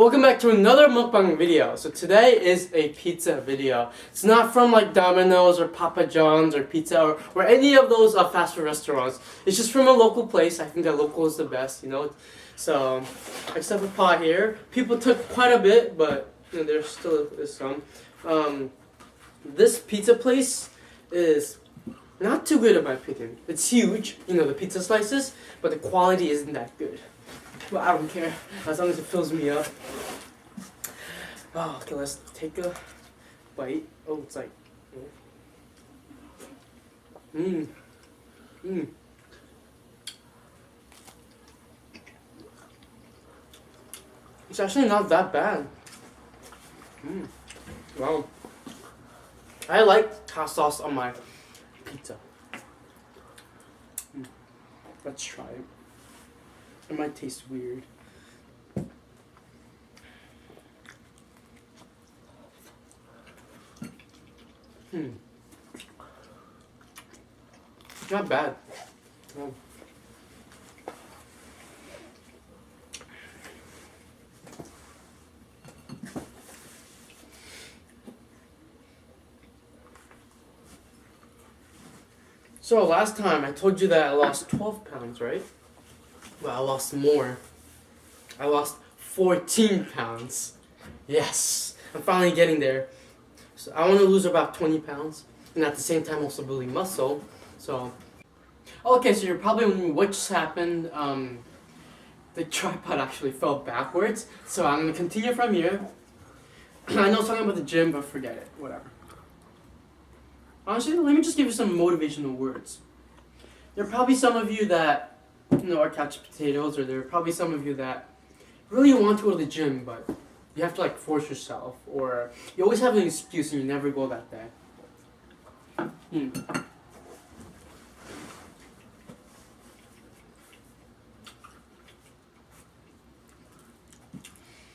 Welcome back to another mukbang video. So today is a pizza video. It's not from like Domino's or Papa John's or Pizza or any of those fast food restaurants. It's just from a local place. I think that local is the best, you know. So, except for pot here, people took quite a bit, but you know, there still is some. This pizza place is not too good in my opinion. It's huge, you know, the pizza slices, but the quality isn't that good. But I don't care, as long as it fills me up. Oh, okay, let's take a bite. Oh, it's like... It's actually not that bad. Wow. I like hot sauce on my pizza. Let's try it. It might taste weird. Not bad. No. So last time I told you that I lost 12 pounds, right? Well, I lost more. I lost 14 pounds. Yes, I'm finally getting there. So I want to lose about 20 pounds, and at the same time also building muscle. So, okay, so you're probably wondering what just happened. The tripod actually fell backwards. So I'm gonna continue from here. I know I was talking about the gym, but forget it. Whatever. Honestly, let me just give you some motivational words. There are probably some of you that are couch potatoes, or there are probably some of you that really want to go to the gym, but you have to like force yourself, or you always have an excuse and you never go that day.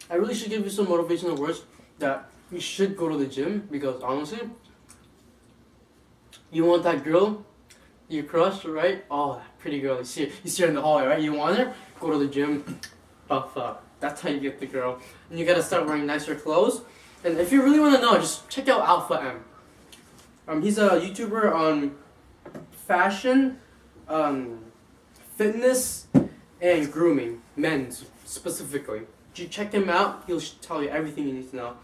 I really should give you some motivational words that you should go to the gym, because honestly, you want that girl you crush, right? Oh, that pretty girl. You see her in the hallway, right? You want her? Go to the gym, buff up. That's how you get the girl. And you gotta start wearing nicer clothes. And if you really want to know, just check out Alpha M. He's a YouTuber on fashion, fitness, and grooming. Men's, specifically. You check him out, he'll tell you everything you need to know.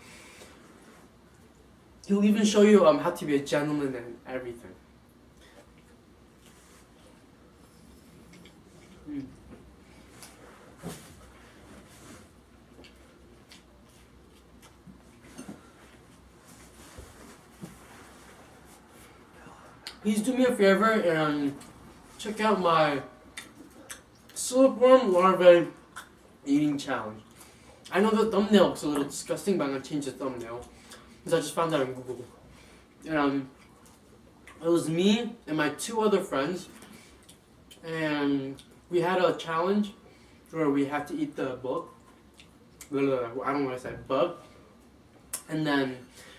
He'll even show you how to be a gentleman and everything. Please do me a favor and check out my silkworm larvae eating challenge. I know the thumbnail looks a little disgusting, but I'm gonna change the thumbnail because I just found that on Google. It was me and my two other friends, and we had a challenge where we had to eat the bug. I don't know what I said, bug. And then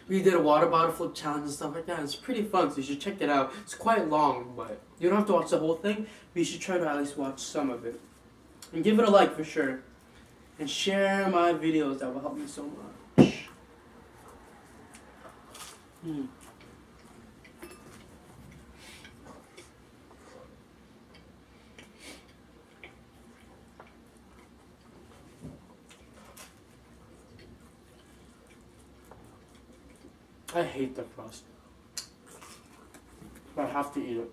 we did a water bottle flip challenge and stuff like that. It's pretty fun, so you should check it out. It's quite long, but you don't have to watch the whole thing, but you should try to at least watch some of it. And give it a like for sure. And share my videos, that will help me so much. I hate the crust, but I have to eat it.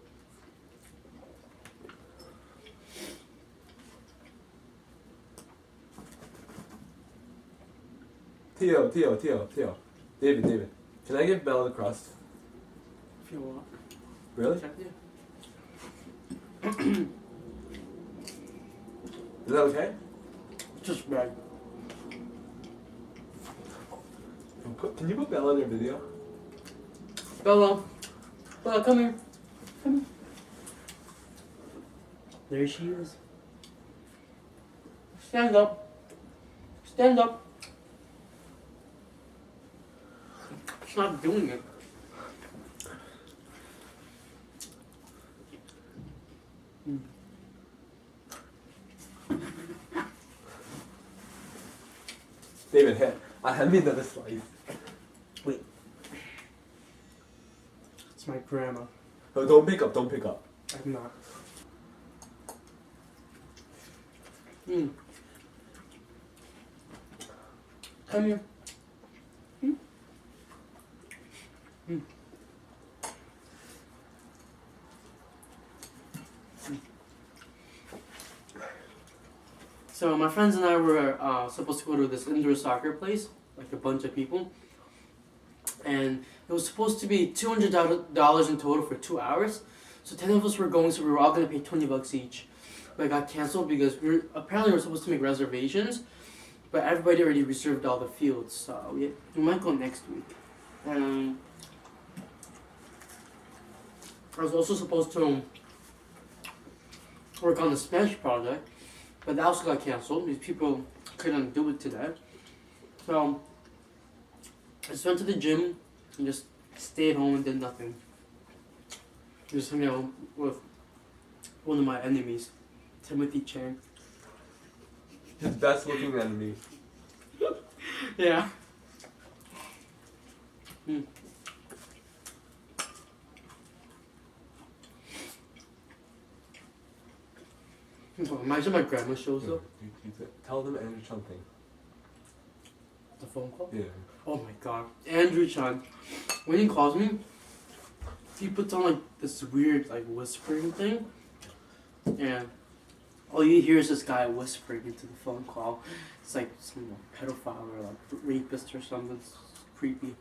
Theo. David. Can I give Bella the crust? If you want. Really? Yeah. Is that okay? Just bad. Can you put Bella in your video? Bella, come here. Come here. There she is. Stand up. Stand up. It's not doing it. David, hand me another slice. Wait. It's my grandma. No, don't pick up, don't pick up. I'm not. Mm. Come here. Mm. Mm. So my friends and I were supposed to go to this indoor soccer place, like a bunch of people, and it was supposed to be $200 in total for 2 hours. So 10 of us were going, so we were all gonna pay $20 each. But it got canceled because we were supposed to make reservations, but everybody already reserved all the fields, so we might go next week. I was also supposed to work on the Spanish project, but that also got canceled because people couldn't do it today. So I just went to the gym and just stayed home and did nothing. Just hung out with one of my enemies, Timothy Chang. His best looking enemy. Yeah. Imagine my grandma shows up. Tell them Andrew something. The phone call? Yeah. Oh my god. Andrew Chan. When he calls me, he puts on like this weird like whispering thing. And all you hear is this guy whispering into the phone call. It's like some pedophile or like rapist or something. It's creepy.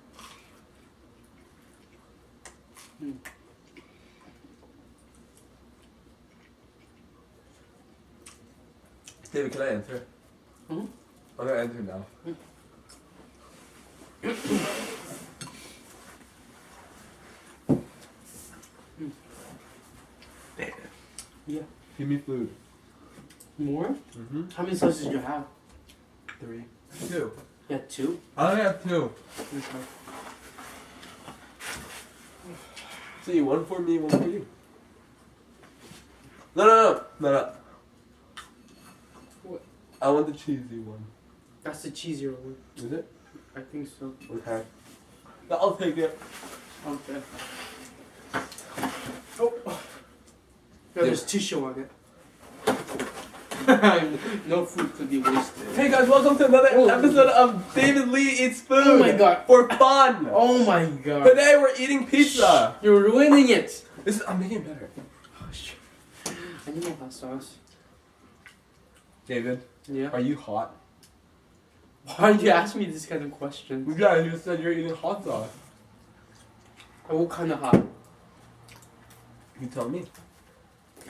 David, can I enter? Mm-hmm. I'm gonna enter now. Yeah. Give me food. More? Mm-hmm. How many slices did you have? 3. 2. Yeah, 2? I only have 2. Okay. See, 1 for me, 1 for you. No. What? I want the cheesy one. That's the cheesier one. Is it? I think so. Okay. I'll take it. Okay. Oh. No, there's tissue on it. No food could be wasted. Hey guys, welcome to another episode of David Lee Eats Food. Oh my god. For fun. Oh my god. Today we're eating pizza. You're ruining it. I'm making it better. Oh, shit. I need more hot sauce. David, Yeah? are you hot? Why did you ask me this kind of question? Yeah, you said you're eating hot sauce. Oh, what kind of hot? You tell me.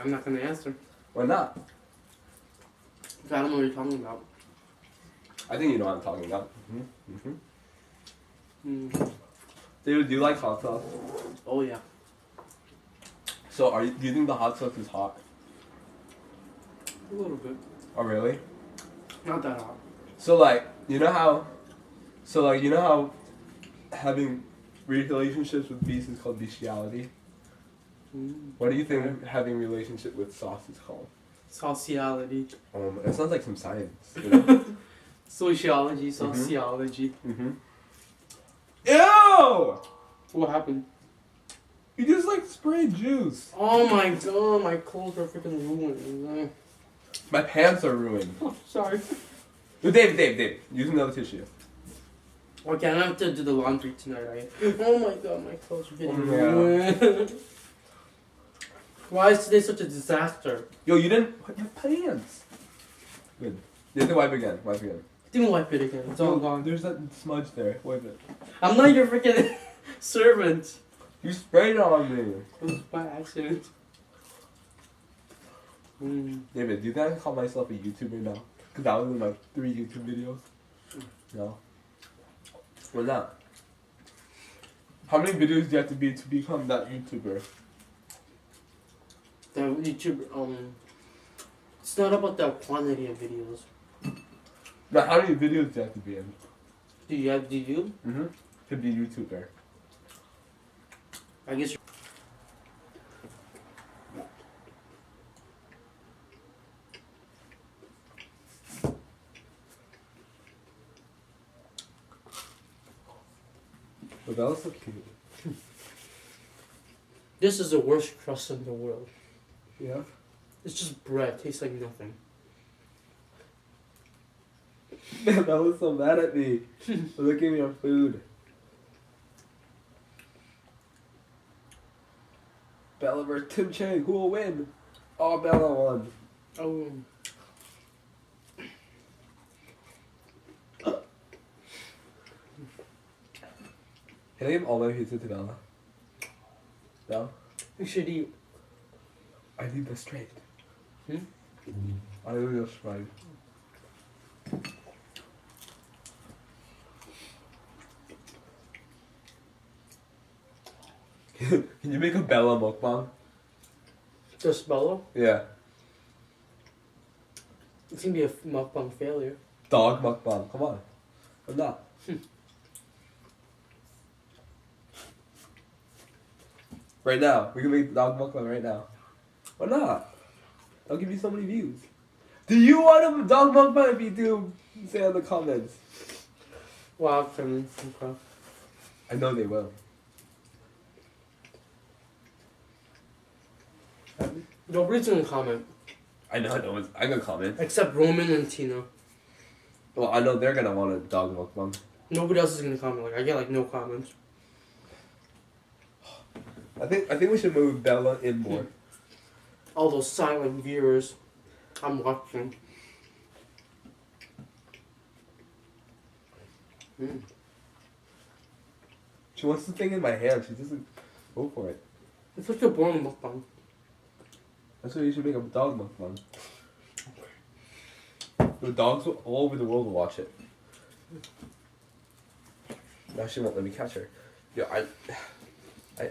I'm not gonna answer. Why not? Because I don't know what you're talking about. I think you know what I'm talking about. David, do you like hot sauce? Oh yeah. So, do you think the hot sauce is hot? A little bit. Oh, really? Not that hot. So, like, you know how having relationships with bees is called bestiality? What do you think having relationship with sauce is called? Sociality. It sounds like some science. You know? Sociology, sociology. Ew! What happened? You just like sprayed juice. Oh my god, my clothes are freaking ruined. My pants are ruined. Oh, sorry. Oh, Dave, use another tissue. Okay, I have to do the laundry tonight, right? Oh my god, my clothes are getting Yeah. ruined. Why is today such a disaster? Yo, you didn't put your pants. Good. You have to wipe again. Didn't wipe it again. It's all gone. There's that smudge there. Wipe it. I'm not your freaking servant. You sprayed it on me. It was by accident. David, do you think I can call myself a YouTuber now? Because I was in like 3 YouTube videos. No. Why not? How many videos do you have to be to become that YouTuber? The YouTube, it's not about the quantity of videos. Now, how many videos do you have to be in? Do you? To be a YouTuber. I guess. But Bella's so cute. This is the worst crust in the world. Yeah. It's just bread. Tastes like nothing. Man, Bella's so mad at me for looking at your food. Bella versus Tim Chang. Who will win? Oh, Bella won. Oh. Can I give all my pizza to Bella? No? You should eat. I need the straight. Hmm? I need the straight. Can you make a Bella mukbang? Just Bella? Yeah. It's gonna be a mukbang failure. Dog mukbang. Come on. I'm not. Right now. We can make dog mukbang right now. Why not? I'll give you so many views. Do you want a dog mukbang? If you do, say in the comments. Wow, Fleming. Okay. I know they will. Nobody's gonna comment. I know. I'm gonna comment. Except Roman and Tina. Well, I know they're gonna want a dog mukbang. Nobody else is gonna comment. Like I get like no comments. I think we should move Bella in more. All those silent viewers. I'm watching. She wants the thing in my hand. She doesn't go for it. It's such a boring mukbang. That's why you should make a dog mukbang. The dogs all over the world will watch it. Now she won't let me catch her. Yeah,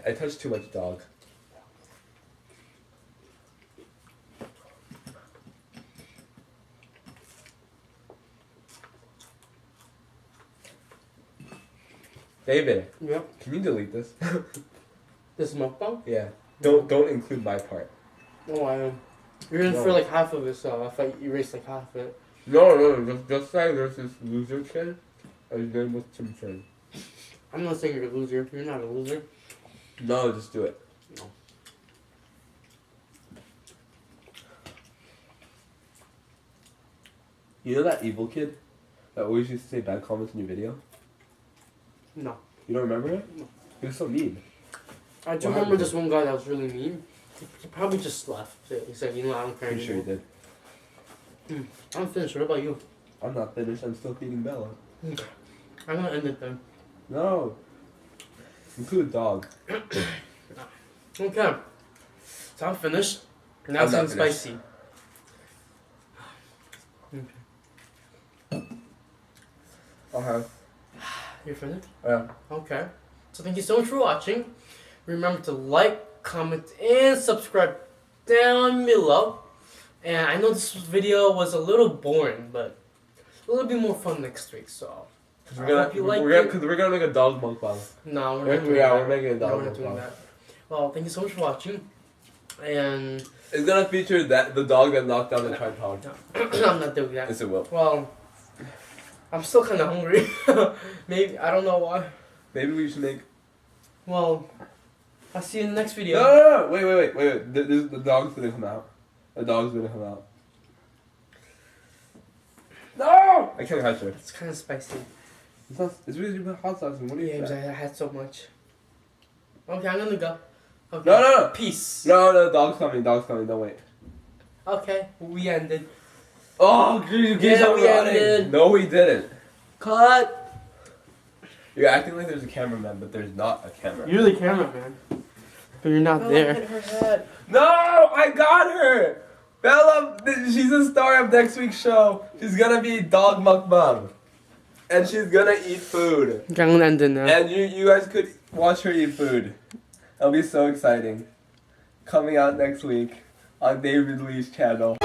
I touched too much dog. David, Yep. can you delete this? This mukbang? Yeah. Don't include my part. Oh, I am. You're in for like half of it, so if I erase like half of it. No, just say there's this loser kid. His name was Tim Chang. I'm not saying you're a loser. You're not a loser. No, just do it. No. You know that evil kid that always used to say bad comments in your video? No. You don't remember it? No. He was so mean. I do What remember happened? this one guy that was really mean. He probably just left. He said, you know, I don't care Pretty sure he anymore. did. I'm finished. What about you? I'm not finished. I'm still feeding Bella. I'm gonna end it then. No. Include dog. Okay. So I'm finished. Now I'm it's not getting finished. spicy. Okay. I'll have. You're finished? Yeah. Okay. So thank you so much for watching. Remember to like, comment, and subscribe down below. And I know this video was a little boring, but a little bit more fun next week. So Cause I hope you like it. we're gonna make a dog mukbang. No, we're Yeah, not doing that. we're making a dog No, we're not doing mukbang. that. Well, thank you so much for watching. And It's gonna feature the dog that knocked down the tripod. I'm not doing that. Yes, it will. Well, I'm still kind of hungry. Maybe I don't know why. Maybe we should make. Well, I'll see you in the next video. No! Wait. The dog's gonna come out. The dog's gonna come out. No! I can't catch her. It's kind of spicy. It's not. It's really good hot sauce. And what do you Yeah, expect? I had so much. Okay, I'm gonna go. Okay. No. Peace. No, dog's coming. Don't wait. Okay, we ended. Oh, you Yeah, we ended. No, we didn't. Cut. You're acting like there's a cameraman, but there's not a camera. You're the cameraman, but you're not there. Hit her head. No, I got her. Bella, she's a star of next week's show. She's gonna be dog mukbang, and she's gonna eat food. Okay, I'm gonna end it now. And you guys could watch her eat food. That'll be so exciting. Coming out next week on David Lee's channel.